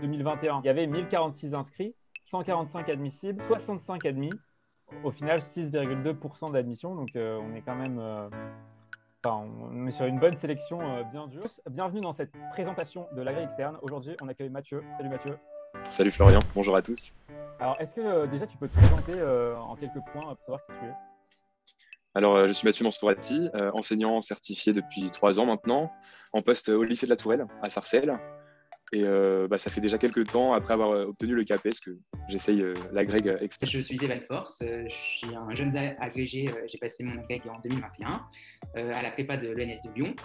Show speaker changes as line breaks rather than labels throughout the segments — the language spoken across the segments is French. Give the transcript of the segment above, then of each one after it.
2021, il y avait 1046 inscrits, 145 admissibles, 65 admis. Au final, 6,2% d'admission. Donc, on est quand même on est sur une bonne sélection bien dure. Bienvenue dans cette présentation de l'agrég externe. Aujourd'hui, on accueille Mathieu. Salut Mathieu.
Salut Florian, bonjour à tous.
Alors, est-ce que déjà tu peux te présenter en quelques points pour savoir qui tu es?
Alors, je suis Mathieu Mansourati, enseignant certifié depuis 3 ans maintenant, en poste au lycée de la Tourelle, à Sarcelles. Et ça fait déjà quelques temps, après avoir obtenu le CAPES, que j'essaye l'agrég externe.
Je suis Evan Force, je suis un jeune agrégé, j'ai passé mon agrég en 2021 à la prépa de l'ENS de Lyon.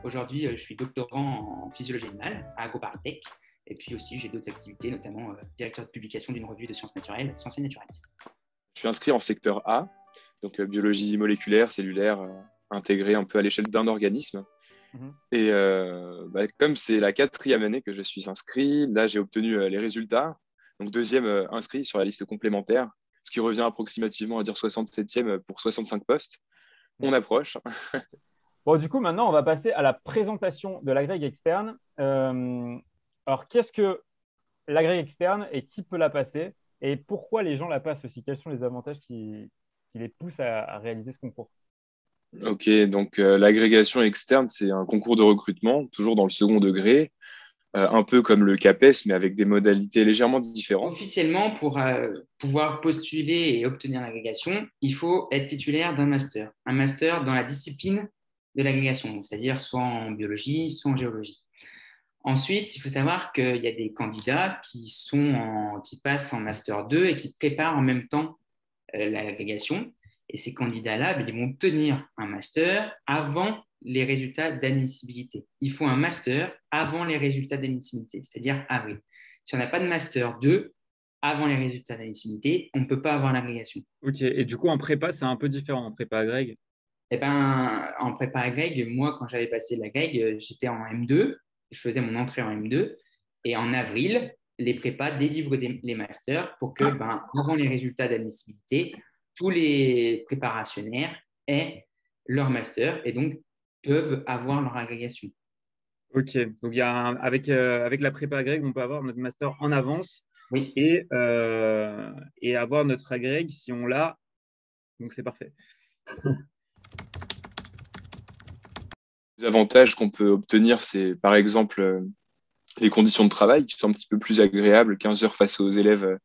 Aujourd'hui, je suis doctorant en physiologie animale à AgroParisTech. Et puis aussi, j'ai d'autres activités, notamment directeur de publication d'une revue de sciences naturelles, Sciences et Naturalistes.
Je suis inscrit en secteur A, donc biologie moléculaire, cellulaire, intégrée un peu à l'échelle d'un organisme. Et comme c'est la 4e année que je suis inscrit, là j'ai obtenu les résultats. Donc deuxième inscrit sur la liste complémentaire, ce qui revient approximativement à dire 67e pour 65 postes. On approche.
Bon, du coup, maintenant, on va passer à la présentation de l'agrég externe. Alors, qu'est-ce que l'agrég externe et qui peut la passer? Et pourquoi les gens la passent aussi? Quels sont les avantages qui les poussent à réaliser ce concours?
Ok, donc l'agrégation externe, c'est un concours de recrutement, toujours dans le second degré, un peu comme le CAPES, mais avec des modalités légèrement différentes.
Officiellement, pour pouvoir postuler et obtenir l'agrégation, il faut être titulaire un master dans la discipline de l'agrégation, c'est-à-dire soit en biologie, soit en géologie. Ensuite, il faut savoir qu'il y a des candidats qui passent en master 2 et qui préparent en même temps l'agrégation. Et ces candidats-là, ils vont tenir un master avant les résultats d'admissibilité. Il faut un master avant les résultats d'admissibilité, c'est-à-dire avril. Si on n'a pas de master 2 avant les résultats d'admissibilité, on ne peut pas avoir l'agrégation.
Ok, et du coup, en prépa, c'est un peu différent, en prépa agrég.
Eh ben, en prépa agrég, moi, quand j'avais passé l'agrég, j'étais en M2, je faisais mon entrée en M2, et en avril, les prépas délivrent les masters pour que, avant les résultats d'admissibilité, tous les préparationnaires aient leur master et donc peuvent avoir leur agrégation.
Ok, donc avec la prépa agrég, on peut avoir notre master en avance
Oui.
et avoir notre agrég si on l'a. Donc, c'est parfait.
Les avantages qu'on peut obtenir, c'est par exemple les conditions de travail qui sont un petit peu plus agréables, 15 heures face aux élèves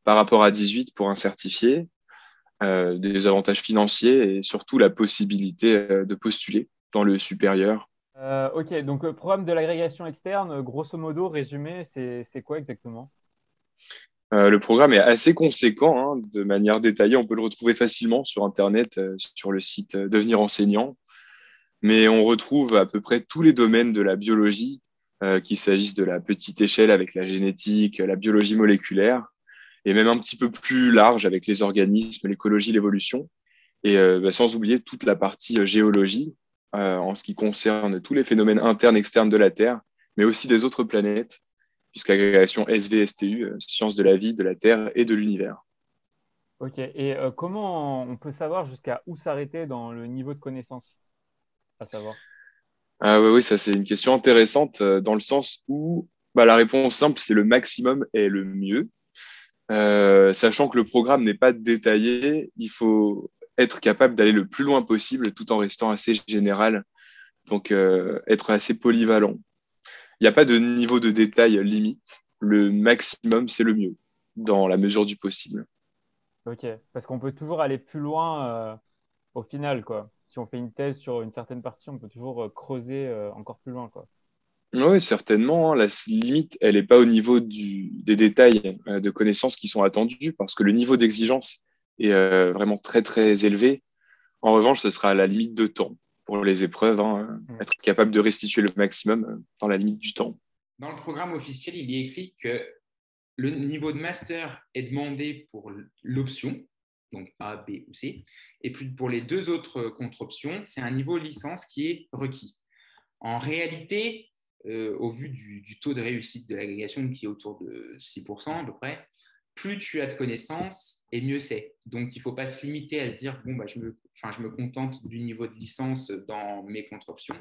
par rapport à 18 pour un certifié, des avantages financiers et surtout la possibilité de postuler dans le supérieur.
Ok, donc programme de l'agrégation externe, grosso modo, résumé, c'est quoi exactement?
Le programme est assez conséquent, hein, de manière détaillée. On peut le retrouver facilement sur Internet, sur le site Devenir enseignant. Mais on retrouve à peu près tous les domaines de la biologie, qu'il s'agisse de la petite échelle avec la génétique, la biologie moléculaire, et même un petit peu plus large avec les organismes, l'écologie, l'évolution. Et sans oublier toute la partie géologie, en ce qui concerne tous les phénomènes internes, externes de la Terre, mais aussi des autres planètes, puisqu'agrégation SVSTU, sciences de la vie, de la Terre et de l'univers.
Ok, et comment on peut savoir jusqu'à où s'arrêter dans le niveau de connaissance, à savoir?
Ah oui, ça c'est une question intéressante dans le sens où la réponse simple, c'est le maximum est le mieux. Sachant que le programme n'est pas détaillé, il faut être capable d'aller le plus loin possible tout en restant assez général, donc être assez polyvalent. Il n'y a pas de niveau de détail limite. Le maximum, c'est le mieux, dans la mesure du possible.
Ok, parce qu'on peut toujours aller plus loin au final, quoi. Si on fait une thèse sur une certaine partie, on peut toujours creuser encore plus loin, quoi.
Oui, certainement, hein. La limite, elle n'est pas au niveau des détails de connaissances qui sont attendus, parce que le niveau d'exigence est vraiment très, très élevé. En revanche, ce sera à la limite de temps pour les épreuves, hein, être capable de restituer le maximum dans la limite du temps.
Dans le programme officiel, il est écrit que le niveau de master est demandé pour l'option, donc A, B ou C, et puis pour les deux autres contre-options, c'est un niveau licence qui est requis. En réalité, au vu du taux de réussite de l'agrégation qui est autour de 6% à peu près, plus tu as de connaissances et mieux c'est. Donc, il ne faut pas se limiter à se dire je me contente du niveau de licence dans mes contre-options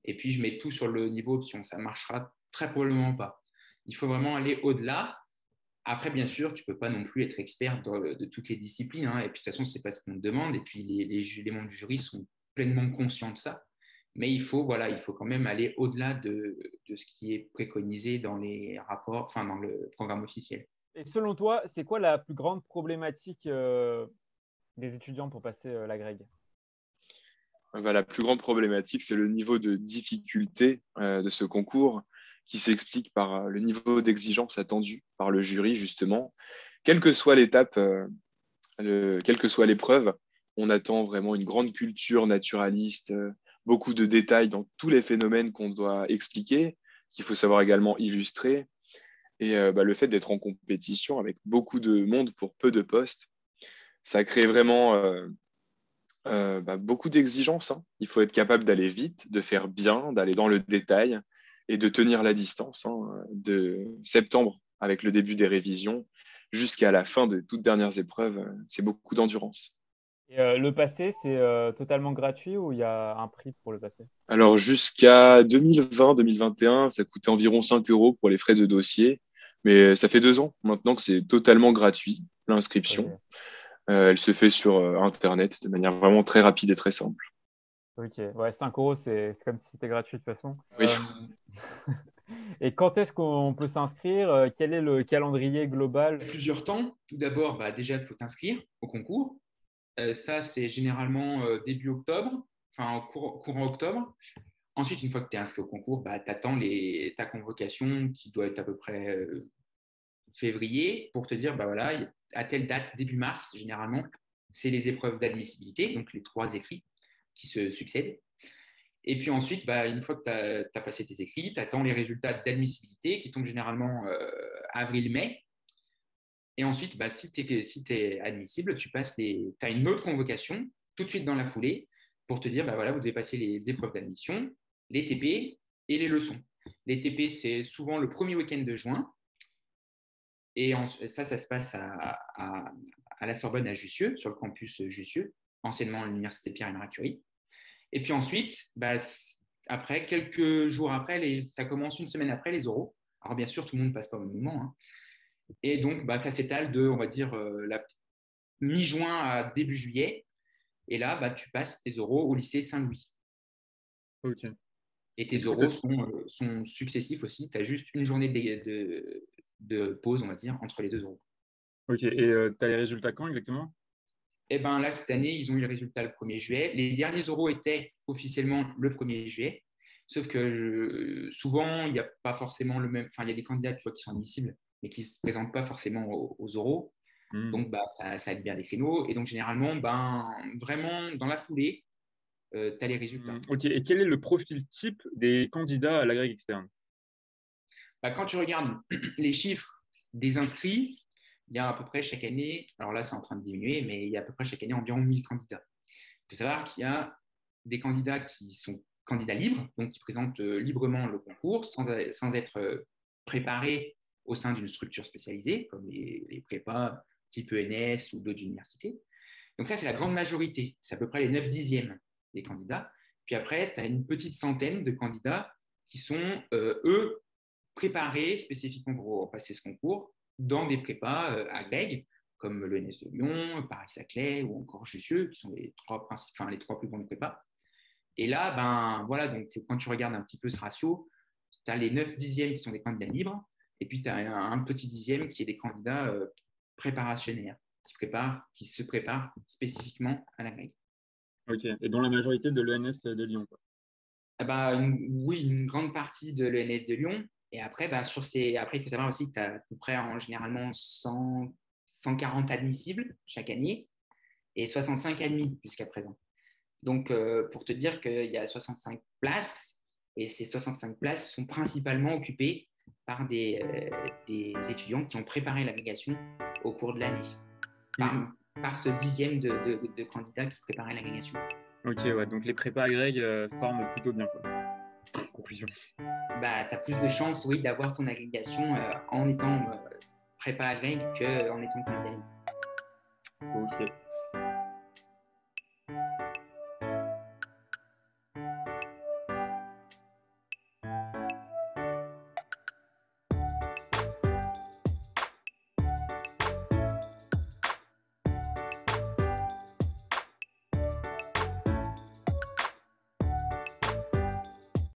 et puis je mets tout sur le niveau option. Ça ne marchera très probablement pas. Il faut vraiment aller au-delà. Après, bien sûr, tu ne peux pas non plus être expert de toutes les disciplines. Et puis, de toute façon, ce n'est pas ce qu'on te demande. Et puis, les membres du jury sont pleinement conscients de ça. Mais il faut quand même aller au-delà de ce qui est préconisé dans les rapports, enfin, dans le programme officiel.
Et selon toi, c'est quoi la plus grande problématique des étudiants pour passer la grègue?
La plus grande problématique, c'est le niveau de difficulté de ce concours qui s'explique par le niveau d'exigence attendu par le jury, justement. Quelle que soit l'étape, quelle que soit l'épreuve, on attend vraiment une grande culture naturaliste, beaucoup de détails dans tous les phénomènes qu'on doit expliquer, qu'il faut savoir également illustrer. Et le fait d'être en compétition avec beaucoup de monde pour peu de postes, ça crée vraiment beaucoup d'exigences, hein. Il faut être capable d'aller vite, de faire bien, d'aller dans le détail et de tenir la distance, hein, de septembre avec le début des révisions jusqu'à la fin de toutes dernières épreuves. C'est beaucoup d'endurance.
Et, le passé, c'est totalement gratuit ou il y a un prix pour le passer?
Alors jusqu'à 2020-2021, ça coûtait environ 5 euros pour les frais de dossier, mais ça fait 2 ans maintenant que c'est totalement gratuit, l'inscription.
Ok.
Elle se fait sur Internet de manière vraiment très rapide et très simple.
Ok, ouais, 5 euros, c'est comme si c'était gratuit de toute façon.
Oui.
Et quand est-ce qu'on peut s'inscrire? Quel est le calendrier global?
Il y a plusieurs temps. Tout d'abord, déjà, il faut t'inscrire au concours. Ça, c'est généralement début octobre, enfin courant octobre. Ensuite, une fois que tu es inscrit au concours, tu attends ta convocation qui doit être à peu près février pour te dire, voilà, à telle date, début mars, généralement, c'est les épreuves d'admissibilité, donc les 3 écrits qui se succèdent. Et puis ensuite, une fois que tu as passé tes écrits, tu attends les résultats d'admissibilité qui tombent généralement avril-mai. Et ensuite, si tu es admissible, tu as une autre convocation tout de suite dans la foulée pour te dire, voilà, vous devez passer les épreuves d'admission, les TP et les leçons. Les TP, c'est souvent le premier week-end de juin. Et ça se passe à la Sorbonne à Jussieu, sur le campus Jussieu, anciennement l'université Pierre et Marie Curie. Et puis ensuite, après, quelques jours après, ça commence une semaine après les oraux. Alors bien sûr, tout le monde ne passe pas au même moment, hein. Et donc, ça s'étale de, on va dire, la mi-juin à début juillet. Et là, tu passes tes oraux au lycée Saint-Louis.
Ok.
Et tes oraux sont successifs aussi. Tu as juste une journée de pause, on va dire, entre les 2 oraux.
Ok, et tu as les résultats quand exactement?
Et là, cette année, ils ont eu le résultat le 1er juillet. Les derniers oraux étaient officiellement le 1er juillet. Sauf que souvent, il n'y a pas forcément le même. Enfin, il y a des candidats qui sont admissibles, mais qui ne se présentent pas forcément aux oraux. Donc, ça libère des créneaux. Et donc, généralement, vraiment, dans la foulée, tu as les résultats.
Ok, et quel est le profil type des candidats à l'agrég externe?
Quand tu regardes les chiffres des inscrits, il y a à peu près chaque année, alors là, c'est en train de diminuer, mais il y a à peu près chaque année environ 1000 candidats. Il faut savoir qu'il y a des candidats qui sont candidats libres, donc qui présentent librement le concours sans être préparés au sein d'une structure spécialisée, comme les prépas type ENS ou d'autres universités. Donc ça, c'est la grande majorité. C'est à peu près les 9/10 des candidats. Puis après, tu as une petite centaine de candidats qui sont, eux, préparés spécifiquement pour passer ce concours dans des prépas agrègues, comme l'ENS de Lyon, Paris-Saclay ou encore Jussieu, qui sont les 3 plus grandes prépas. Et là, voilà, donc quand tu regardes un petit peu ce ratio, tu as les 9/10 qui sont des candidats libres, et puis tu as un petit dixième qui est des candidats préparationnaires, qui se préparent spécifiquement à la grègue.
Ok, et dans la majorité de l'ENS de Lyon, quoi.
Oui, une grande partie de l'ENS de Lyon. Et après, après, il faut savoir aussi que tu as à peu près généralement 140 admissibles chaque année et 65 admis jusqu'à présent. Donc, pour te dire qu'il y a 65 places, et ces 65 places sont principalement occupées par des étudiants qui ont préparé l'agrégation au cours de l'année, par ce dixième de candidats qui préparaient l'agrégation.
Ok, ouais, donc les prépas agrég forment plutôt bien, quoi. Conclusion.
Tu as plus de chances, oui, d'avoir ton agrégation en étant prépa agrég qu'en étant candidat.
Ok.